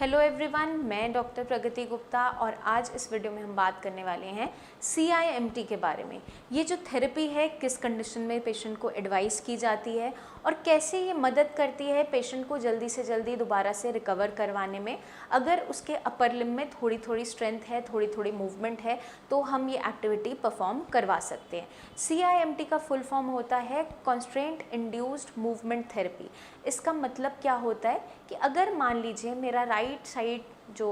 Hello everyone, मैं doctor प्रगति गुप्ता और आज इस वीडियो में हम बात करने वाले हैं CIMT के बारे में। ये जो थेरेपी है किस कंडीशन में पेशेंट को एडवाइस की जाती है और कैसे ये मदद करती है पेशेंट को जल्दी से जल्दी दोबारा से रिकवर करवाने में। अगर उसके अपर लिम्ब में थोड़ी थोड़ी स्ट्रेंथ है, थोड़ी थोड़ी मूवमेंट है, तो हम ये एक्टिविटी परफॉर्म करवा सकते हैं। CIMT का फुल फॉर्म होता है कॉन्स्ट्रेंट इंड्यूस्ड मूवमेंट थेरेपी। इसका मतलब क्या होता है कि अगर मान लीजिए मेरा राइट साइड जो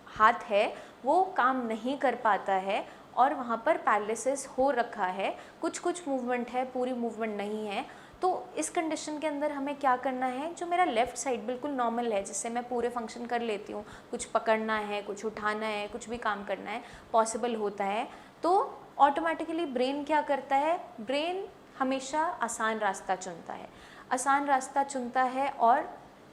हाथ है वो काम नहीं कर पाता है और वहाँ पर पैरालिसिस हो रखा है, कुछ मूवमेंट है, पूरी मूवमेंट नहीं है, तो इस कंडीशन के अंदर हमें क्या करना है, जो मेरा लेफ़्ट साइड बिल्कुल नॉर्मल है, जिससे मैं पूरे फंक्शन कर लेती हूँ, कुछ पकड़ना है, कुछ उठाना है, कुछ भी काम करना है, पॉसिबल होता है, तो ऑटोमेटिकली ब्रेन क्या करता है, ब्रेन हमेशा आसान रास्ता चुनता है, आसान रास्ता चुनता है। और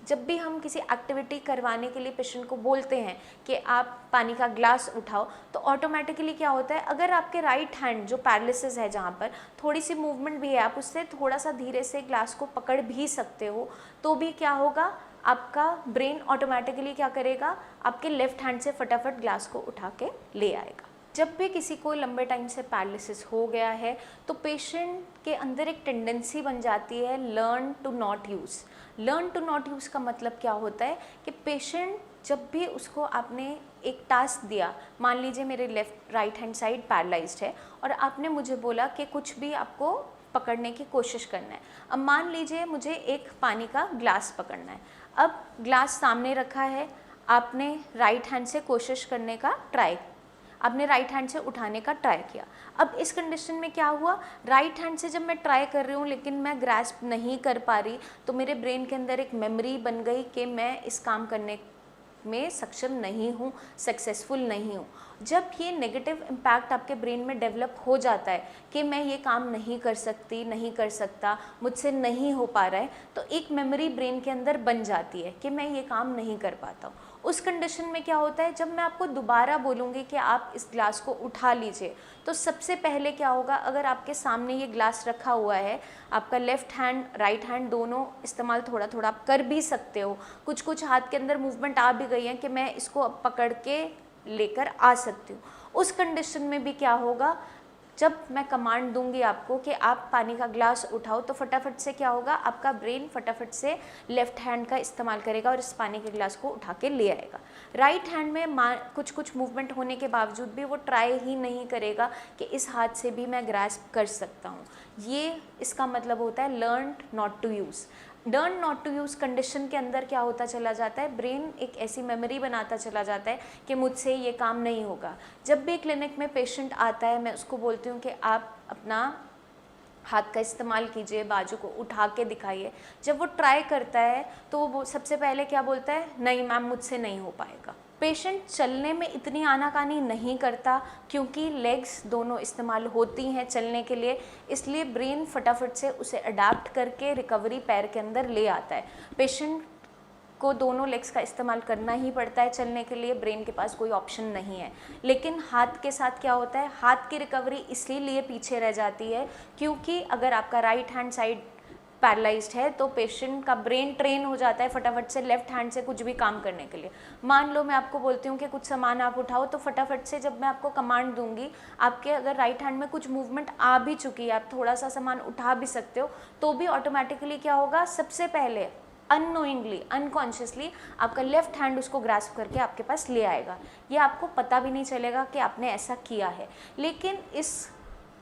जब भी हम किसी एक्टिविटी करवाने के लिए पेशेंट को बोलते हैं कि आप पानी का ग्लास उठाओ, तो ऑटोमेटिकली क्या होता है, अगर आपके राइट हैंड जो पैरालिसिस है, जहाँ पर थोड़ी सी मूवमेंट भी है, आप उससे थोड़ा सा धीरे से ग्लास को पकड़ भी सकते हो, तो भी क्या होगा, आपका ब्रेन ऑटोमेटिकली क्या करेगा, आपके लेफ्ट हैंड से फटाफट ग्लास को उठा के ले आएगा। जब भी किसी को लंबे टाइम से पैरालिसिस हो गया है तो पेशेंट के अंदर एक टेंडेंसी बन जाती है learn to not use. Learn to not use का मतलब क्या होता है कि पेशेंट जब भी उसको आपने एक टास्क दिया, मान लीजिए मेरे राइट हैंड साइड पैरालाइज्ड है और आपने मुझे बोला कि कुछ भी आपको पकड़ने की कोशिश करना है। अब मान लीजिए मुझे एक पानी का ग्लास पकड़ना है, अब ग्लास सामने रखा है, आपने राइट हैंड से कोशिश करने का ट्राई, आपने राइट हैंड से उठाने का ट्राई किया। अब इस कंडीशन में क्या हुआ, राइट हैंड से जब मैं ट्राई कर रही हूँ लेकिन मैं ग्रैस्प नहीं कर पा रही, तो मेरे ब्रेन के अंदर एक मेमोरी बन गई कि मैं इस काम करने में सक्षम नहीं हूँ, सक्सेसफुल नहीं हूँ। जब ये नेगेटिव इम्पैक्ट आपके ब्रेन में डेवलप हो जाता है कि मैं ये काम नहीं कर सकती, नहीं कर सकता, मुझसे नहीं हो पा रहा है, तो एक मेमोरी ब्रेन के अंदर बन जाती है कि मैं ये काम नहीं कर पाता हूँ। उस कंडीशन में क्या होता है, जब मैं आपको दोबारा बोलूँगी कि आप इस ग्लास को उठा लीजिए, तो सबसे पहले क्या होगा, अगर आपके सामने ये ग्लास रखा हुआ है, आपका लेफ़्ट हैंड राइट हैंड दोनों इस्तेमाल थोड़ा थोड़ा आप कर भी सकते हो, कुछ हाथ के अंदर मूवमेंट आ भी गई है कि मैं इसको अब पकड़ के लेकर आ सकती हूँ। उस कंडीशन में भी क्या होगा, जब मैं कमांड दूंगी आपको कि आप पानी का ग्लास उठाओ, तो फटाफट से क्या होगा, आपका ब्रेन फटाफट से लेफ्ट हैंड का इस्तेमाल करेगा और इस पानी के ग्लास को उठा के ले आएगा। राइट हैंड में कुछ मूवमेंट होने के बावजूद भी वो ट्राई ही नहीं करेगा कि इस हाथ से भी मैं ग्रास्प कर सकता हूँ। ये इसका मतलब होता है learn not to use. Learn not to use condition के अंदर क्या होता चला जाता है, ब्रेन एक ऐसी मेमोरी बनाता चला जाता है कि मुझसे ये काम नहीं होगा। जब भी क्लिनिक में पेशेंट आता है, मैं उसको बोलती हूँ कि आप अपना हाथ का इस्तेमाल कीजिए, बाजू को उठा के दिखाइए। जब वो ट्राई करता है तो वो सबसे पहले क्या बोलता है, नहीं मैम मुझसे नहीं हो पाएगा। पेशेंट चलने में इतनी आनाकानी नहीं करता क्योंकि लेग्स दोनों इस्तेमाल होती हैं चलने के लिए, इसलिए ब्रेन फटाफट से उसे अडाप्ट करके रिकवरी पैर के अंदर ले आता है। पेशेंट को दोनों लेग्स का इस्तेमाल करना ही पड़ता है चलने के लिए, ब्रेन के पास कोई ऑप्शन नहीं है। लेकिन हाथ के साथ क्या होता है, हाथ की रिकवरी इसलिए पीछे रह जाती है क्योंकि अगर आपका राइट हैंड साइड पैरालाइज्ड है तो पेशेंट का ब्रेन ट्रेन हो जाता है फटाफट से लेफ्ट हैंड से कुछ भी काम करने के लिए। मान लो मैं आपको बोलती हूँ कि कुछ सामान आप उठाओ, तो फटाफट से जब मैं आपको कमांड दूंगी, आपके अगर राइट हैंड में कुछ मूवमेंट आ भी चुकी है, आप थोड़ा सा सामान उठा भी सकते हो, तो भी ऑटोमेटिकली क्या होगा, सबसे पहले अननोइंगली, अनकॉन्शियसली आपका लेफ्ट हैंड उसको ग्रास्प करके आपके पास ले आएगा। ये आपको पता भी नहीं चलेगा कि आपने ऐसा किया है। लेकिन इस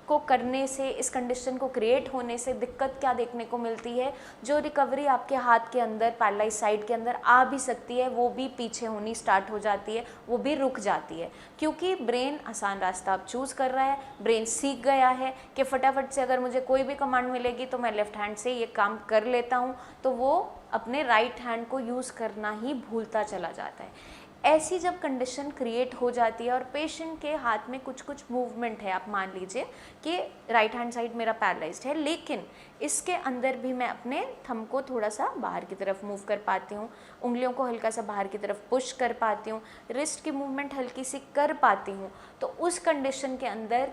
को करने से, इस कंडीशन को क्रिएट होने से दिक्कत क्या देखने को मिलती है, जो रिकवरी आपके हाथ के अंदर पैरालाइज साइड के अंदर आ भी सकती है, वो भी पीछे होनी स्टार्ट हो जाती है, वो भी रुक जाती है, क्योंकि ब्रेन आसान रास्ता अब चूज़ कर रहा है। ब्रेन सीख गया है कि फटाफट से अगर मुझे कोई भी कमांड मिलेगी तो मैं लेफ्ट हैंड से ये काम कर लेता हूँ, तो वो अपने राइट हैंड को यूज़ करना ही भूलता चला जाता है। ऐसी जब कंडीशन क्रिएट हो जाती है और पेशेंट के हाथ में कुछ मूवमेंट है, आप मान लीजिए कि राइट हैंड साइड मेरा पैरालाइज्ड है, लेकिन इसके अंदर भी मैं अपने थंब को थोड़ा सा बाहर की तरफ मूव कर पाती हूँ, उंगलियों को हल्का सा बाहर की तरफ पुश कर पाती हूँ, रिस्ट की मूवमेंट हल्की सी कर पाती हूँ, तो उस कंडीशन के अंदर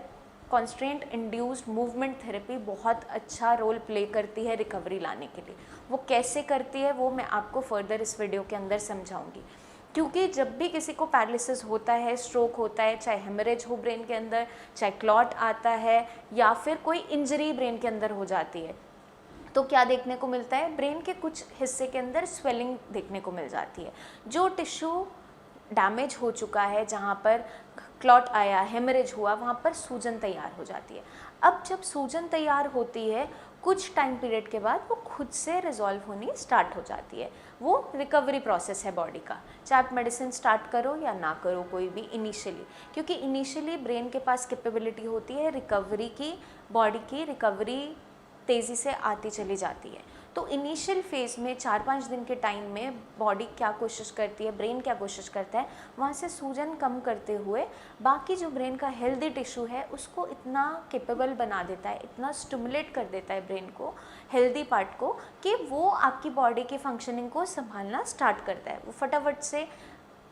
कॉन्स्ट्रेंट इंड्यूस्ड मूवमेंट थेरेपी बहुत अच्छा रोल प्ले करती है रिकवरी लाने के लिए। वो कैसे करती है वो मैं आपको फर्दर इस वीडियो के अंदर समझाऊंगी। क्योंकि जब भी किसी को पैरालिसिस होता है, स्ट्रोक होता है, चाहे हेमरेज हो ब्रेन के अंदर, चाहे क्लॉट आता है या फिर कोई इंजरी ब्रेन के अंदर हो जाती है, तो क्या देखने को मिलता है, ब्रेन के कुछ हिस्से के अंदर स्वेलिंग देखने को मिल जाती है। जो टिश्यू डैमेज हो चुका है, जहाँ पर क्लॉट आया, हेमरेज हुआ, वहाँ पर सूजन तैयार हो जाती है। अब जब सूजन तैयार होती है, कुछ टाइम पीरियड के बाद वो खुद से रिजॉल्व होनी स्टार्ट हो जाती है। वो रिकवरी प्रोसेस है बॉडी का, चाहे आप मेडिसिन स्टार्ट करो या ना करो कोई भी इनिशियली, क्योंकि इनिशियली ब्रेन के पास कैपेबिलिटी होती है रिकवरी की, बॉडी की रिकवरी तेज़ी से आती चली जाती है। तो इनिशियल फेज़ में 4-5 दिन के टाइम में बॉडी क्या कोशिश करती है, ब्रेन क्या कोशिश करता है, वहाँ से सूजन कम करते हुए बाकी जो ब्रेन का हेल्दी टिश्यू है उसको इतना कैपेबल बना देता है, इतना स्टिमुलेट कर देता है ब्रेन को, हेल्दी पार्ट को, कि वो आपकी बॉडी की फंक्शनिंग को संभालना स्टार्ट करता है। वो फटाफट से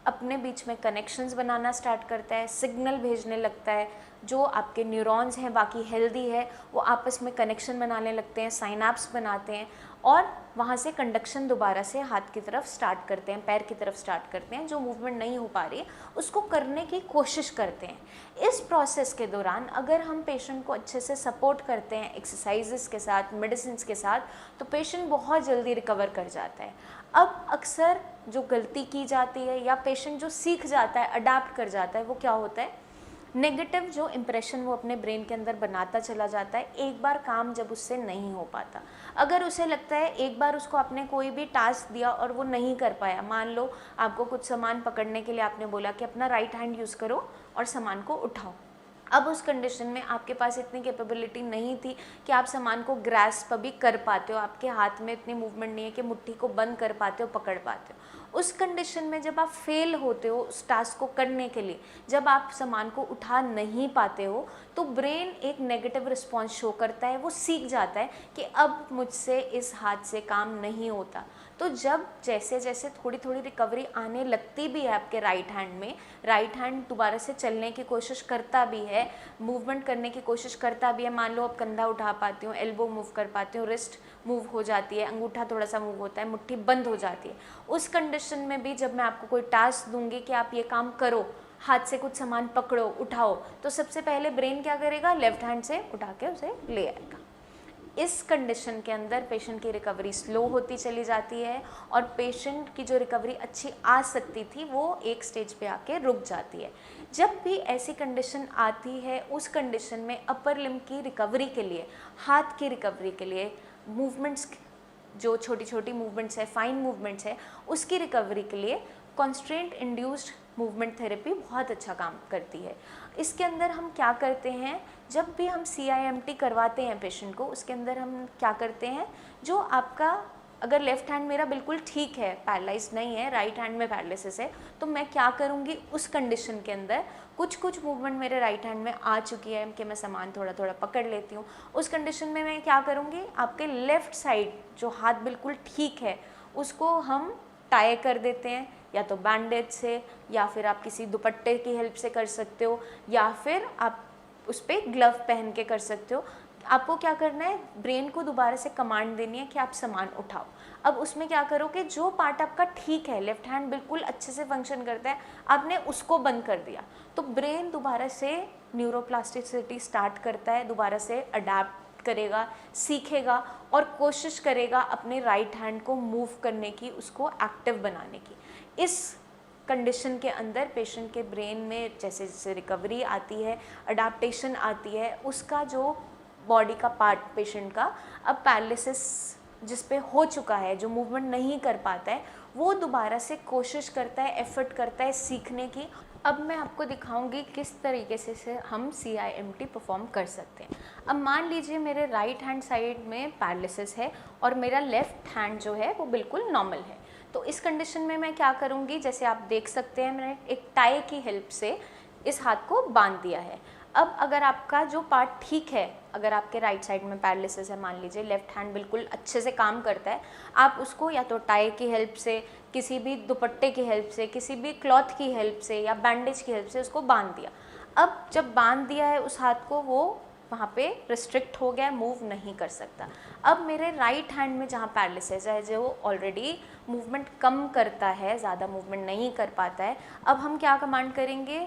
अपने बीच में कनेक्शंस बनाना स्टार्ट करता है, सिग्नल भेजने लगता है, जो आपके न्यूरॉन्स हैं बाकी हेल्दी है वो आपस में कनेक्शन बनाने लगते हैं, साइनाप्स बनाते हैं और वहाँ से कंडक्शन दोबारा से हाथ की तरफ स्टार्ट करते हैं, पैर की तरफ स्टार्ट करते हैं, जो मूवमेंट नहीं हो पा रही है उसको करने की कोशिश करते हैं। इस प्रोसेस के दौरान अगर हम पेशेंट को अच्छे से सपोर्ट करते हैं एक्सरसाइजेस के साथ, मेडिसिन के साथ, तो पेशेंट बहुत जल्दी रिकवर कर जाता है। अब अक्सर जो गलती की जाती है या पेशेंट जो सीख जाता है, अडाप्ट कर जाता है, वो क्या होता है, नेगेटिव जो इम्प्रेशन वो अपने ब्रेन के अंदर बनाता चला जाता है। एक बार काम जब उससे नहीं हो पाता, अगर उसे लगता है एक बार उसको आपने कोई भी टास्क दिया और वो नहीं कर पाया, मान लो आपको कुछ सामान पकड़ने के लिए आपने बोला कि अपना राइट हैंड यूज़ करो और सामान को उठाओ, अब उस कंडीशन में आपके पास इतनी कैपेबिलिटी नहीं थी कि आप सामान को ग्रैस्प भी कर पाते हो, आपके हाथ में इतनी मूवमेंट नहीं है कि मुट्ठी को बंद कर पाते हो, पकड़ पाते हो। उस कंडीशन में जब आप फेल होते हो उस टास्क को करने के लिए, जब आप सामान को उठा नहीं पाते हो, तो ब्रेन एक नेगेटिव रिस्पॉन्स शो करता है, वो सीख जाता है कि अब मुझसे इस हाथ से काम नहीं होता। तो जब जैसे जैसे थोड़ी थोड़ी रिकवरी आने लगती भी है आपके राइट हैंड में, राइट हैंड दोबारा से चलने की कोशिश करता भी है, मूवमेंट करने की कोशिश करता भी है, मान लो आप कंधा उठा पाती हो, एल्बो मूव कर पाती हो, रिस्ट मूव हो जाती है, अंगूठा थोड़ा सा मूव होता है, मुट्ठी बंद हो जाती है, उस कंडीशन में भी जब मैं आपको कोई टास्क दूंगी कि आप ये काम करो, हाथ से कुछ सामान पकड़ो, उठाओ, तो सबसे पहले ब्रेन क्या करेगा, लेफ्ट हैंड से उठा के उसे ले आएगा। इस कंडीशन के अंदर पेशेंट की रिकवरी स्लो होती चली जाती है और पेशेंट की जो रिकवरी अच्छी आ सकती थी वो एक स्टेज पे आके रुक जाती है। जब भी ऐसी कंडीशन आती है, उस कंडीशन में अपर लिम्ब की रिकवरी के लिए, हाथ की रिकवरी के लिए, मूवमेंट्स जो छोटी छोटी मूवमेंट्स है, फाइन मूवमेंट्स है, उसकी रिकवरी के लिए कॉन्स्ट्रेंट इंड्यूस्ड मूवमेंट थेरेपी बहुत अच्छा काम करती है। इसके अंदर हम क्या करते हैं, जब भी हम CIMT करवाते हैं पेशेंट को, उसके अंदर हम क्या करते हैं, जो आपका अगर लेफ़्ट हैंड मेरा बिल्कुल ठीक है, पैरालाइज नहीं है, राइट हैंड में पैरालिसिस है, तो मैं क्या करूँगी उस कंडीशन के अंदर, कुछ कुछ मूवमेंट मेरे राइट हैंड में आ चुकी है कि मैं सामान थोड़ा थोड़ा पकड़ लेती हूँ, उस कंडीशन में मैं क्या करूँगी, आपके लेफ़्ट साइड जो हाथ बिल्कुल ठीक है उसको हम टाई कर देते हैं, या तो बैंडेज से, या फिर आप किसी दुपट्टे की हेल्प से कर सकते हो, या फिर आप उस पर ग्लव पहन के कर सकते हो। आपको क्या करना है, ब्रेन को दोबारा से कमांड देनी है कि आप सामान उठाओ। अब उसमें क्या करो कि जो पार्ट आपका ठीक है, लेफ्ट हैंड बिल्कुल अच्छे से फंक्शन करता है, आपने उसको बंद कर दिया, तो ब्रेन दोबारा से न्यूरोप्लास्टिसिटी स्टार्ट करता है, दोबारा से अडेप्ट करेगा, सीखेगा और कोशिश करेगा अपने राइट हैंड को मूव करने की, उसको एक्टिव बनाने की। इस कंडीशन के अंदर पेशेंट के ब्रेन में जैसे जैसे रिकवरी आती है, अडाप्टेशन आती है, उसका जो बॉडी का पार्ट पेशेंट का अब पैरालिसिस जिस पे हो चुका है, जो मूवमेंट नहीं कर पाता है, वो दोबारा से कोशिश करता है, एफर्ट करता है सीखने की। अब मैं आपको दिखाऊंगी किस तरीके से हम CIMT परफॉर्म कर सकते हैं। अब मान लीजिए मेरे राइट हैंड साइड में पैरालिसिस है और मेरा लेफ़्ट हैंड जो है वो बिल्कुल नॉर्मल है, तो इस कंडीशन में मैं क्या करूँगी, जैसे आप देख सकते हैं मैंने एक टाई की हेल्प से इस हाथ को बांध दिया है। अब अगर आपका जो पार्ट ठीक है, अगर आपके राइट साइड में पैरालिसिस है, मान लीजिए लेफ़्ट हैंड बिल्कुल अच्छे से काम करता है, आप उसको या तो टाई की हेल्प से, किसी भी दुपट्टे की हेल्प से, किसी भी क्लॉथ की हेल्प से या बैंडेज की हेल्प से उसको बांध दिया। अब जब बांध दिया है उस हाथ को, वो वहाँ पे रिस्ट्रिक्ट हो गया, मूव नहीं कर सकता। अब मेरे राइट हैंड में जहाँ पैरालिसिस है, जो ऑलरेडी मूवमेंट कम करता है, ज़्यादा मूवमेंट नहीं कर पाता है, अब हम क्या कमांड करेंगे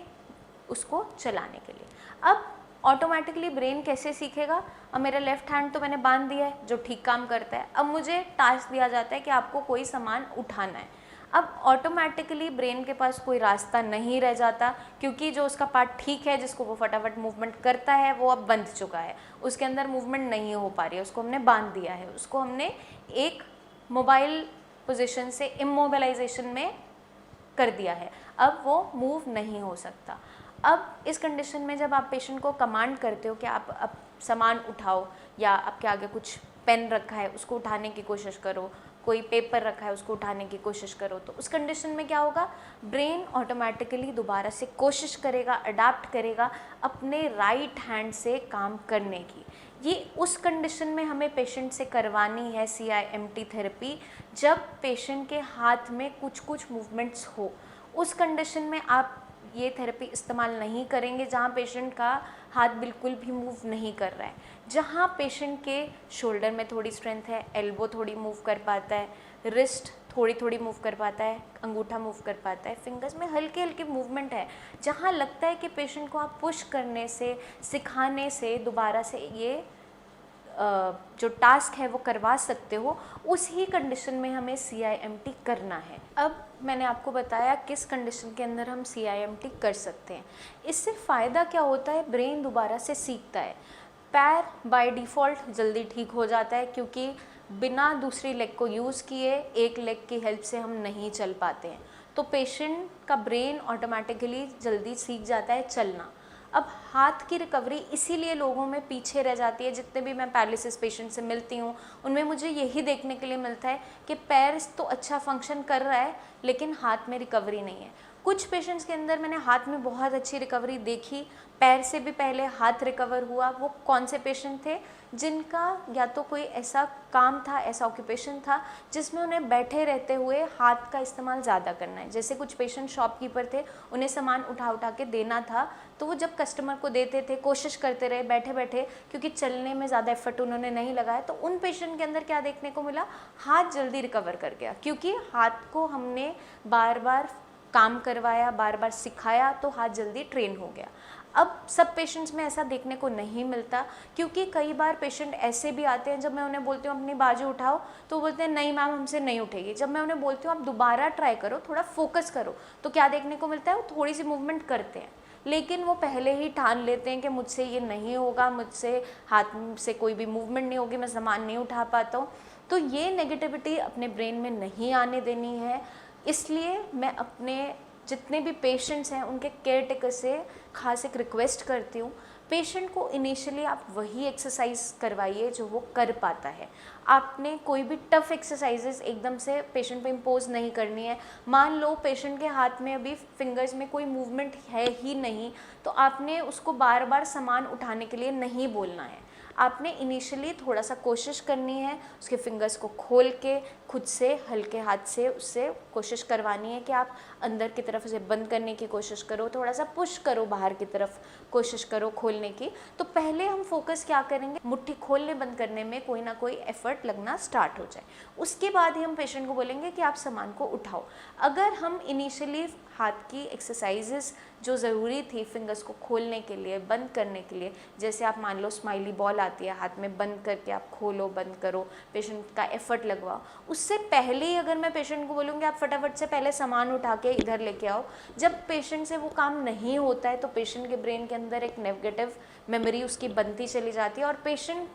उसको चलाने के लिए। अब ऑटोमेटिकली ब्रेन कैसे सीखेगा, अब मेरा लेफ्ट हैंड तो मैंने बांध दिया है जो ठीक काम करता है, अब मुझे टास्क दिया जाता है कि आपको कोई सामान उठाना है। अब ऑटोमेटिकली ब्रेन के पास कोई रास्ता नहीं रह जाता, क्योंकि जो उसका पार्ट ठीक है जिसको वो फटाफट मूवमेंट करता है वो अब बंध चुका है, उसके अंदर मूवमेंट नहीं हो पा रही है, उसको हमने बांध दिया है, उसको हमने एक मोबाइल पोजीशन से इमोबिलाइजेशन में कर दिया है, अब वो मूव नहीं हो सकता। अब इस कंडीशन में जब आप पेशेंट को कमांड करते हो कि आप अब सामान उठाओ, या आपके आगे कुछ पेन रखा है उसको उठाने की कोशिश करो, कोई पेपर रखा है उसको उठाने की कोशिश करो, तो उस कंडीशन में क्या होगा, ब्रेन ऑटोमेटिकली दोबारा से कोशिश करेगा, अडाप्ट करेगा अपने राइट हैंड से काम करने की। ये उस कंडीशन में हमें पेशेंट से करवानी है CIMT थेरेपी, जब पेशेंट के हाथ में कुछ कुछ मूवमेंट्स हो। उस कंडीशन में आप ये थेरेपी इस्तेमाल नहीं करेंगे जहाँ पेशेंट का हाथ बिल्कुल भी मूव नहीं कर रहा है। जहाँ पेशेंट के शोल्डर में थोड़ी स्ट्रेंथ है, एल्बो थोड़ी मूव कर पाता है, रिस्ट थोड़ी थोड़ी मूव कर पाता है, अंगूठा मूव कर पाता है, फिंगर्स में हल्के हल्के मूवमेंट है, जहाँ लगता है कि पेशेंट को आप पुश करने से, सिखाने से दोबारा से ये जो टास्क है वो करवा सकते हो, उसी कंडीशन में हमें CIMT करना है। अब मैंने आपको बताया किस कंडीशन के अंदर हम CIMT कर सकते हैं। इससे फ़ायदा क्या होता है, ब्रेन दोबारा से सीखता है। पैर बाय डिफ़ॉल्ट जल्दी ठीक हो जाता है, क्योंकि बिना दूसरी लेग को यूज़ किए एक लेग की हेल्प से हम नहीं चल पाते हैं, तो पेशेंट का ब्रेन ऑटोमेटिकली जल्दी सीख जाता है चलना। अब हाथ की रिकवरी इसीलिए लोगों में पीछे रह जाती है। जितने भी मैं पैरालिसिस पेशेंट से मिलती हूँ उनमें मुझे यही देखने के लिए मिलता है कि पैर तो अच्छा फंक्शन कर रहा है लेकिन हाथ में रिकवरी नहीं है। कुछ पेशेंट्स के अंदर मैंने हाथ में बहुत अच्छी रिकवरी देखी, पैर से भी पहले हाथ रिकवर हुआ। वो कौन से पेशेंट थे, जिनका या तो कोई ऐसा काम था, ऐसा ऑक्यूपेशन था जिसमें उन्हें बैठे रहते हुए हाथ का इस्तेमाल ज़्यादा करना है। जैसे कुछ पेशेंट शॉपकीपर थे, उन्हें सामान उठा उठा के देना था, तो वो जब कस्टमर को देते थे कोशिश करते रहे बैठे बैठे, क्योंकि चलने में ज़्यादा एफर्ट उन्होंने नहीं लगाया, तो उन पेशेंट के अंदर क्या देखने को मिला, हाथ जल्दी रिकवर कर गया, क्योंकि हाथ को हमने बार बार काम करवाया, बार बार सिखाया, तो हाथ जल्दी ट्रेन हो गया। अब सब पेशेंट्स में ऐसा देखने को नहीं मिलता, क्योंकि कई बार पेशेंट ऐसे भी आते हैं, जब मैं उन्हें बोलती हूँ अपनी बाजू उठाओ तो बोलते हैं नहीं मैम हमसे नहीं उठेगी। जब मैं उन्हें बोलती हूँ आप दोबारा ट्राई करो, थोड़ा फोकस करो, तो क्या देखने को मिलता है, वो थोड़ी सी मूवमेंट करते हैं, लेकिन वो पहले ही ठान लेते हैं कि मुझसे ये नहीं होगा, मुझसे हाथ से कोई भी मूवमेंट नहीं होगी, मैं सामान नहीं उठा पाता हूँ। तो ये नेगेटिविटी अपने ब्रेन में नहीं आने देनी है। इसलिए मैं अपने जितने भी पेशेंट्स हैं उनके केयर टेकर से खास एक रिक्वेस्ट करती हूँ, पेशेंट को इनिशियली आप वही एक्सरसाइज करवाइए जो वो कर पाता है। आपने कोई भी टफ़ एक्सरसाइजेस एकदम से पेशेंट पे इम्पोज नहीं करनी है। मान लो पेशेंट के हाथ में अभी फिंगर्स में कोई मूवमेंट है ही नहीं, तो आपने उसको बार बार सामान उठाने के लिए नहीं बोलना है। आपने इनिशियली थोड़ा सा कोशिश करनी है, उसके फिंगर्स को खोल के खुद से हल्के हाथ से उससे कोशिश करवानी है कि आप अंदर की तरफ उसे बंद करने की कोशिश करो, थोड़ा सा पुश करो बाहर की तरफ, कोशिश करो खोलने की। तो पहले हम फोकस क्या करेंगे, मुट्ठी खोलने बंद करने में कोई ना कोई एफर्ट लगना स्टार्ट हो जाए, उसके बाद ही हम पेशेंट को बोलेंगे कि आप सामान को उठाओ। अगर हम इनिशियली हाथ की एक्सरसाइजेस जो ज़रूरी थी फिंगर्स को खोलने के लिए, बंद करने के लिए, जैसे आप मान लो स्माइली बॉल आती है हाथ में, बंद करके आप खोलो बंद करो, पेशेंट का एफर्ट लगवाओ, उससे पहले ही अगर मैं पेशेंट को बोलूँगी आप फटाफट से पहले सामान उठा के इधर लेके आओ, जब पेशेंट से वो काम नहीं होता है तो पेशेंट के ब्रेन के अंदर एक नेगेटिव मेमोरी उसकी बनती चली जाती है और पेशेंट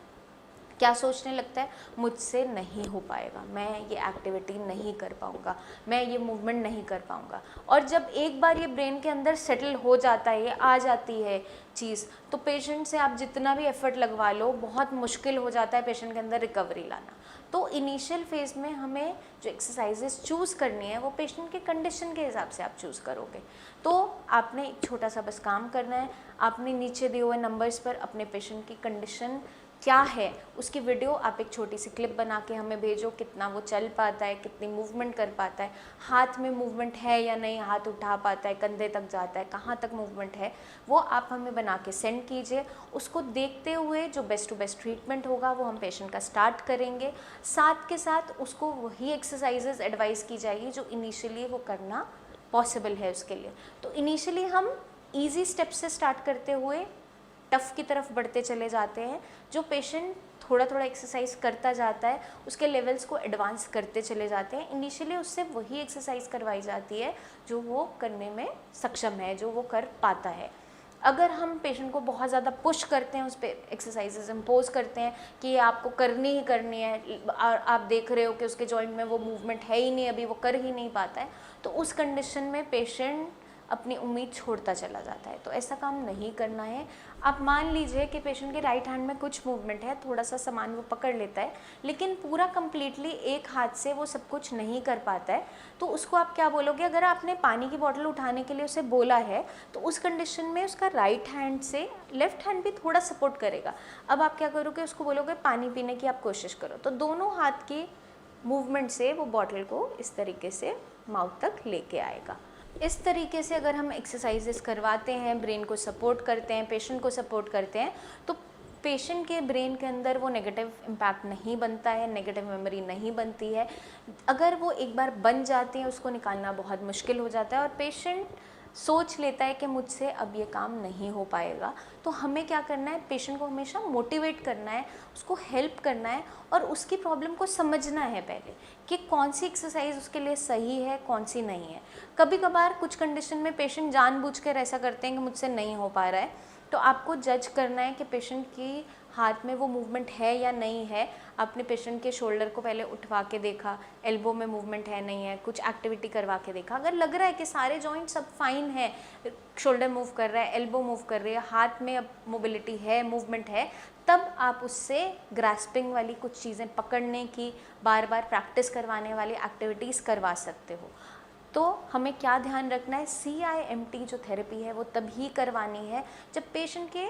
क्या सोचने लगता है, मुझसे नहीं हो पाएगा, मैं ये एक्टिविटी नहीं कर पाऊँगा, मैं ये मूवमेंट नहीं कर पाऊँगा। और जब एक बार ये ब्रेन के अंदर सेटल हो जाता है, ये आ जाती है चीज़, तो पेशेंट से आप जितना भी एफर्ट लगवा लो बहुत मुश्किल हो जाता है पेशेंट के अंदर रिकवरी लाना। तो इनिशियल फेज़ में हमें जो एक्सरसाइजेस चूज़ करनी है वो पेशेंट के कंडीशन के हिसाब से आप चूज़ करोगे। तो आपने एक छोटा सा बस काम करना है, आपने नीचे दिए हुए नंबर्स पर अपने पेशेंट की कंडीशन क्या है उसकी वीडियो आप एक छोटी सी क्लिप बना के हमें भेजो, कितना वो चल पाता है, कितनी मूवमेंट कर पाता है, हाथ में मूवमेंट है या नहीं, हाथ उठा पाता है, कंधे तक जाता है, कहाँ तक मूवमेंट है, वो आप हमें बना के सेंड कीजिए। उसको देखते हुए जो बेस्ट टू बेस्ट ट्रीटमेंट होगा वो हम पेशेंट का स्टार्ट करेंगे। साथ के साथ उसको वही एक्सरसाइजेज एडवाइस की जाएगी जो इनिशियली वो करना पॉसिबल है उसके लिए। तो इनिशियली हम ईजी स्टेप से स्टार्ट करते हुए टफ़ की तरफ बढ़ते चले जाते हैं। जो पेशेंट थोड़ा थोड़ा एक्सरसाइज करता जाता है उसके लेवल्स को एडवांस करते चले जाते हैं। इनिशियली उससे वही एक्सरसाइज करवाई जाती है जो वो करने में सक्षम है, जो वो कर पाता है। अगर हम पेशेंट को बहुत ज़्यादा पुश करते हैं, उस पर एक्सरसाइजेज इम्पोज करते हैं कि ये आपको करनी ही करनी है, और आप देख रहे हो कि उसके जॉइंट में वो मूवमेंट है ही नहीं, अभी वो कर ही नहीं पाता है, तो उस कंडीशन में पेशेंट अपनी उम्मीद छोड़ता चला जाता है। तो ऐसा काम नहीं करना है। आप मान लीजिए कि पेशेंट के राइट हैंड में कुछ मूवमेंट है, थोड़ा सा सामान वो पकड़ लेता है, लेकिन पूरा कंप्लीटली एक हाथ से वो सब कुछ नहीं कर पाता है, तो उसको आप क्या बोलोगे? अगर आपने पानी की बोतल उठाने के लिए उसे बोला है तो उस कंडीशन में उसका राइट हैंड से लेफ्ट हैंड भी थोड़ा सपोर्ट करेगा। अब आप क्या करोगे? उसको बोलोगे पानी पीने की आप कोशिश करो, तो दोनों हाथ की मूवमेंट से वो बॉटल को इस तरीके से माउथ तक लेके आएगा। इस तरीके से अगर हम एक्सरसाइजेस करवाते हैं, ब्रेन को सपोर्ट करते हैं, पेशेंट को सपोर्ट करते हैं, तो पेशेंट के ब्रेन के अंदर वो नेगेटिव इम्पैक्ट नहीं बनता है, नेगेटिव मेमोरी नहीं बनती है। अगर वो एक बार बन जाती है उसको निकालना बहुत मुश्किल हो जाता है और पेशेंट सोच लेता है कि मुझसे अब ये काम नहीं हो पाएगा। तो हमें क्या करना है? पेशेंट को हमेशा मोटिवेट करना है, उसको हेल्प करना है और उसकी प्रॉब्लम को समझना है पहले कि कौन सी एक्सरसाइज उसके लिए सही है, कौन सी नहीं है। कभी कभार कुछ कंडीशन में पेशेंट जानबूझकर ऐसा करते हैं कि मुझसे नहीं हो पा रहा है, तो आपको जज करना है कि पेशेंट की हाथ में वो मूवमेंट है या नहीं है। आपने पेशेंट के शोल्डर को पहले उठवा के देखा, एल्बो में मूवमेंट है नहीं है, कुछ एक्टिविटी करवा के देखा। अगर लग रहा है कि सारे जॉइंट सब फाइन है, शोल्डर मूव कर रहा है, एल्बो मूव कर रही है, हाथ में अब मोबिलिटी है, मूवमेंट है, तब आप उससे ग्रास्पिंग वाली कुछ चीज़ें पकड़ने की, बार बार प्रैक्टिस करवाने वाली एक्टिविटीज़ करवा सकते हो। तो हमें क्या ध्यान रखना है? CIMT जो थेरेपी है वो तभी करवानी है जब पेशेंट के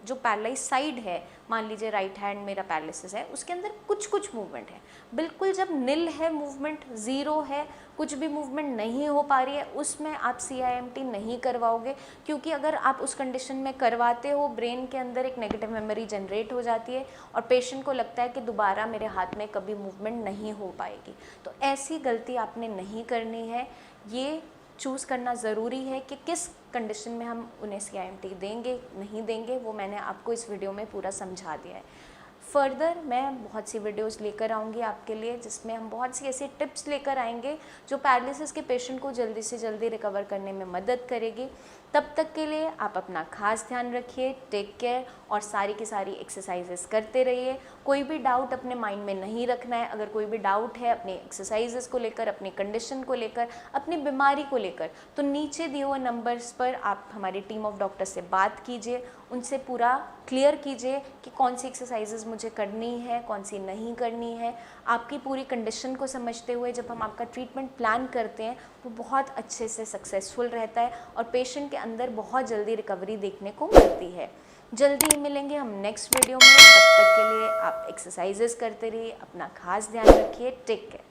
जो पैरालाइज साइड है, मान लीजिए राइट हैंड मेरा पैरालिसिस है, उसके अंदर कुछ कुछ मूवमेंट है। बिल्कुल जब निल है, मूवमेंट ज़ीरो है, कुछ भी मूवमेंट नहीं हो पा रही है, उसमें आप CIMT नहीं करवाओगे, क्योंकि अगर आप उस कंडीशन में करवाते हो ब्रेन के अंदर एक नेगेटिव मेमोरी जनरेट हो जाती है और पेशेंट को लगता है कि दोबारा मेरे हाथ में कभी मूवमेंट नहीं हो पाएगी। तो ऐसी गलती आपने नहीं करनी है। ये चूज़ करना ज़रूरी है कि किस कंडीशन में हम उन्हें CIMT देंगे नहीं देंगे, वो मैंने आपको इस वीडियो में पूरा समझा दिया है। फर्दर मैं बहुत सी वीडियोस लेकर आऊँगी आपके लिए, जिसमें हम बहुत सी ऐसी टिप्स लेकर आएंगे जो पैरालिसिस के पेशेंट को जल्दी से जल्दी रिकवर करने में मदद करेगी। तब तक के लिए आप अपना खास ध्यान रखिए, टेक केयर, और सारी की सारी एक्सरसाइजेस करते रहिए। कोई भी डाउट अपने माइंड में नहीं रखना है। अगर कोई भी डाउट है अपने एक्सरसाइजेस को लेकर, अपनी कंडीशन को लेकर, अपनी बीमारी को लेकर, तो नीचे दिए हुए नंबर्स पर आप हमारी टीम ऑफ डॉक्टर से बात कीजिए, उनसे पूरा क्लियर कीजिए कि कौन सी एक्सरसाइजेज मुझे करनी है, कौन सी नहीं करनी है। आपकी पूरी कंडीशन को समझते हुए जब हम आपका ट्रीटमेंट प्लान करते हैं वो बहुत अच्छे से सक्सेसफुल रहता है और पेशेंट के अंदर बहुत जल्दी रिकवरी देखने को मिलती है। जल्दी ही मिलेंगे हम नेक्स्ट वीडियो में। तब तक के लिए आप एक्सरसाइजेस करते रहिए, अपना खास ध्यान रखिए। Take care.